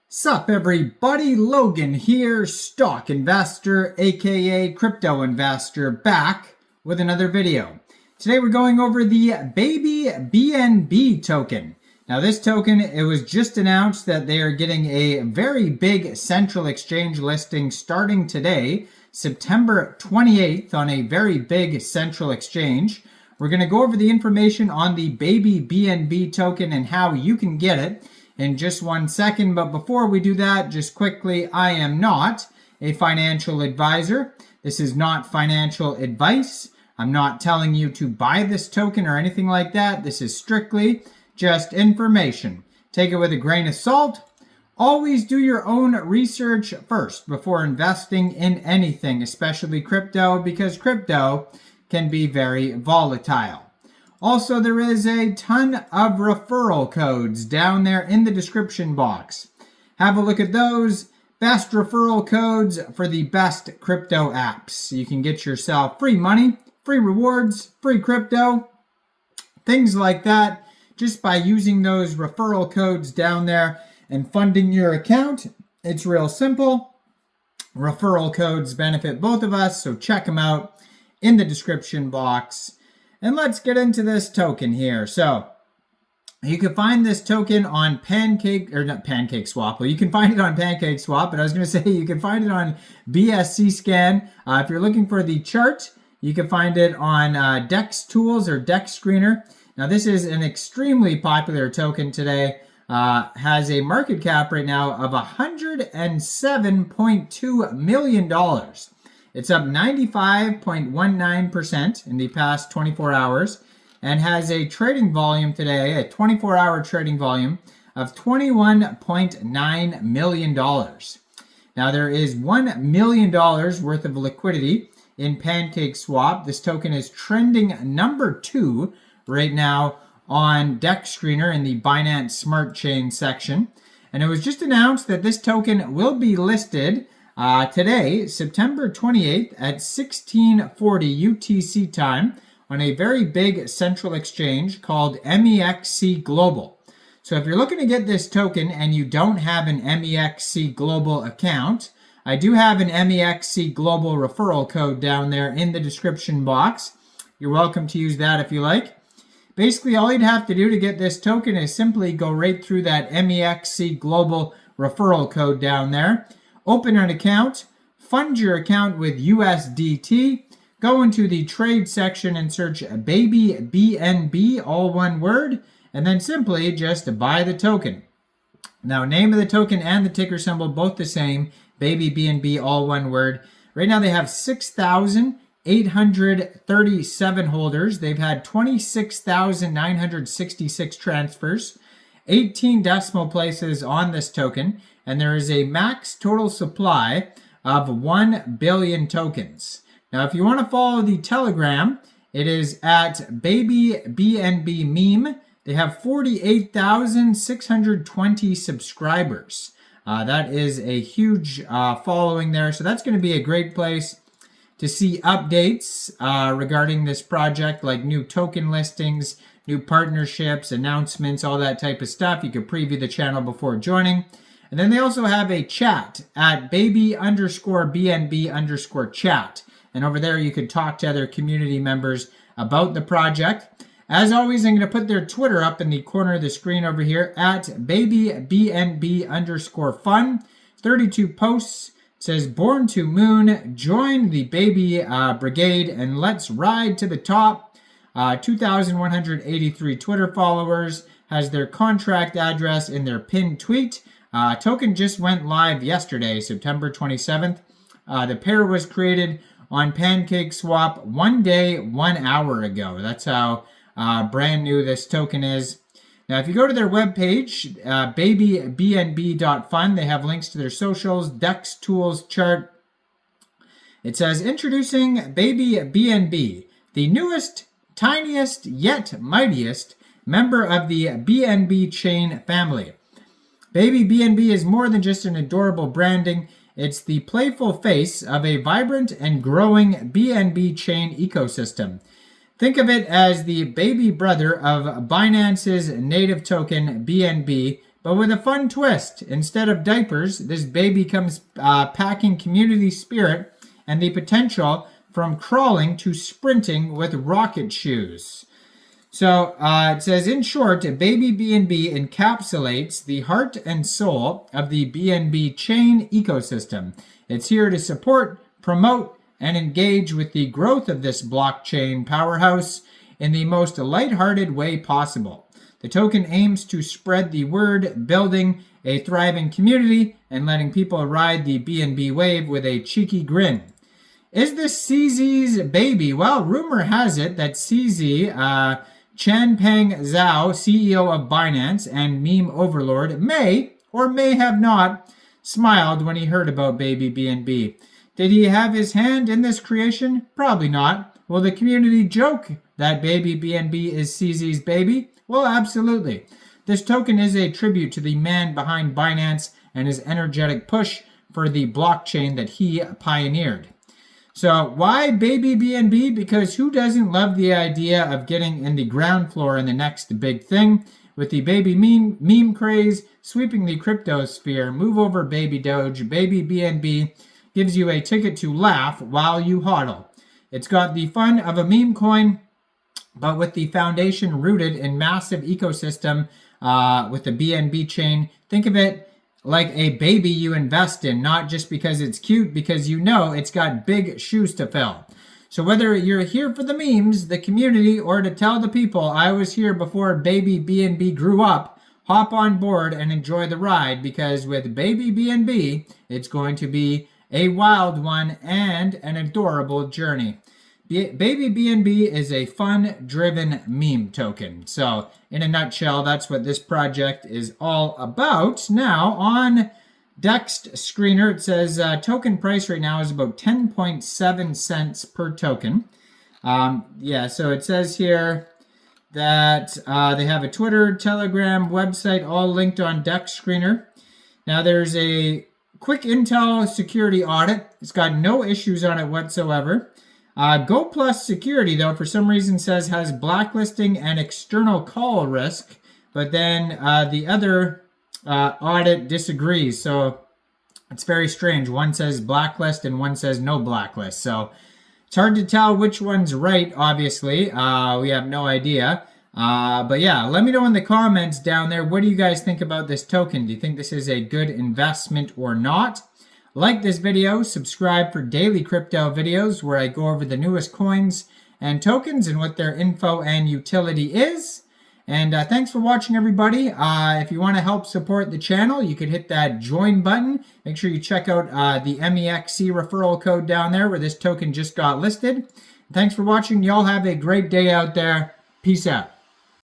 Sup everybody, Logan here, stock investor aka crypto investor, back with another video. Today we're going over the Baby BNB token. Now this token, it was just announced that they are getting a very big central exchange listing starting today, September 28th, on a very big central exchange. We're going to go over the information on the Baby BNB token and how you can get it in just 1 second. But before we do that, just quickly, I am not a financial advisor. This is not financial advice. I'm not telling you to buy this token or anything like that. This is strictly just information. Take it with a grain of salt. Always do your own research first before investing in anything, especially crypto, because crypto can be very volatile. Also, there is a ton of referral codes down there in the description box. Have a look at those. Best referral codes for the best crypto apps. You can get yourself free money, free rewards, free crypto, things like that, just by using those referral codes down there and funding your account. It's real simple. Referral codes benefit both of us, so check them out in the description box. And let's get into this token here. So you can find this token on PancakeSwap. Well, you can find it on PancakeSwap, but I was going to say you can find it on BSC Scan. If you're looking for the chart, you can find it on DEX Tools or DEX Screener. Now, this is an extremely popular token today. Has a market cap right now of $107.2 million. It's up 95.19% in the past 24 hours and has a trading volume today, a 24-hour trading volume of $21.9 million. Now, there is $1 million worth of liquidity in PancakeSwap. This token is trending number 2 right now on DEX Screener in the Binance Smart Chain section. And it was just announced that this token will be listed today, September 28th at 1640 UTC time on a very big central exchange called MEXC Global. So if you're looking to get this token and you don't have an MEXC Global account, I do have an MEXC Global referral code down there in the description box. You're welcome to use that if you like. Basically, all you'd have to do to get this token is simply go right through that MEXC Global referral code down there. Open an account, fund your account with USDT, go into the trade section and search Baby BNB, all one word, and then simply just buy the token. Now, name of the token and the ticker symbol, both the same, Baby BNB, all one word. Right now they have 6,837 holders. They've had 26,966 transfers, 18 decimal places on this token, and there is a max total supply of 1 billion tokens. Now, if you want to follow the Telegram, it is at Baby BNB meme. They have 48,620 subscribers. That is a huge following there. So that's going to be a great place to see updates regarding this project, like new token listings, new partnerships, announcements, all that type of stuff. You can preview the channel before joining. And then they also have a chat at baby_BNB_chat. And over there, you could talk to other community members about the project. As always, I'm going to put their Twitter up in the corner of the screen over here at BabyBNB_fun. 32 posts. It says, born to moon, join the baby brigade, and let's ride to the top. 2,183 Twitter followers. Has their contract address in their pinned tweet. Token just went live yesterday, September 27th. The pair was created on PancakeSwap 1 day, 1 hour ago. That's how brand new this token is. Now, if you go to their webpage, babybnb.fun, they have links to their socials, DEX Tools chart. It says, introducing Baby BNB, the newest, tiniest, yet mightiest member of the BNB chain family. Baby BNB is more than just an adorable branding. It's the playful face of a vibrant and growing BNB chain ecosystem. Think of it as the baby brother of Binance's native token BNB, but with a fun twist. Instead of diapers, this baby comes packing community spirit and the potential from crawling to sprinting with rocket shoes. So it says, in short, Baby BNB encapsulates the heart and soul of the BNB chain ecosystem. It's here to support, promote, and engage with the growth of this blockchain powerhouse in the most lighthearted way possible. The token aims to spread the word, building a thriving community and letting people ride the BNB wave with a cheeky grin. Is this CZ's baby? Well, rumor has it that CZ, Changpeng Zhao, CEO of Binance and meme overlord, may or may have not smiled when he heard about Baby BNB. Did he have his hand in this creation? Probably not. Will the community joke that Baby BNB is CZ's baby? Well, absolutely. This token is a tribute to the man behind Binance and his energetic push for the blockchain that he pioneered. So why Baby BNB? Because who doesn't love the idea of getting in the ground floor in the next big thing? With the baby meme craze sweeping the crypto sphere, move over Baby Doge. Baby BNB gives you a ticket to laugh while you hodl. It's got the fun of a meme coin, but with the foundation rooted in massive ecosystem with the BNB chain. Think of it like a baby you invest in, not just because it's cute, because you know it's got big shoes to fill. So whether you're here for the memes, the community, or to tell the people I was here before Baby BNB grew up, hop on board and enjoy the ride, because with Baby BNB, it's going to be a wild one and an adorable journey. Baby BNB is a fun-driven meme token. So, in a nutshell, that's what this project is all about. Now, on DEX screener, it says token price right now is about 10.7 cents per token. So it says here that they have a Twitter, Telegram, website, all linked on DEX screener. Now, there's a quick intel security audit. It's got no issues on it whatsoever. Go Plus Security, though, for some reason says has blacklisting and external call risk, but then the other audit disagrees. So it's very strange. One says blacklist and one says no blacklist. So it's hard to tell which one's right, obviously. We have no idea. But yeah, let me know in the comments down there. What do you guys think about this token? Do you think this is a good investment or not? Like this video, subscribe for daily crypto videos where I go over the newest coins and tokens and what their info and utility is. And thanks for watching, everybody. If you want to help support the channel, you could hit that join button. Make sure you check out the MEXC referral code down there where this token just got listed. Thanks for watching. Y'all have a great day out there. Peace out.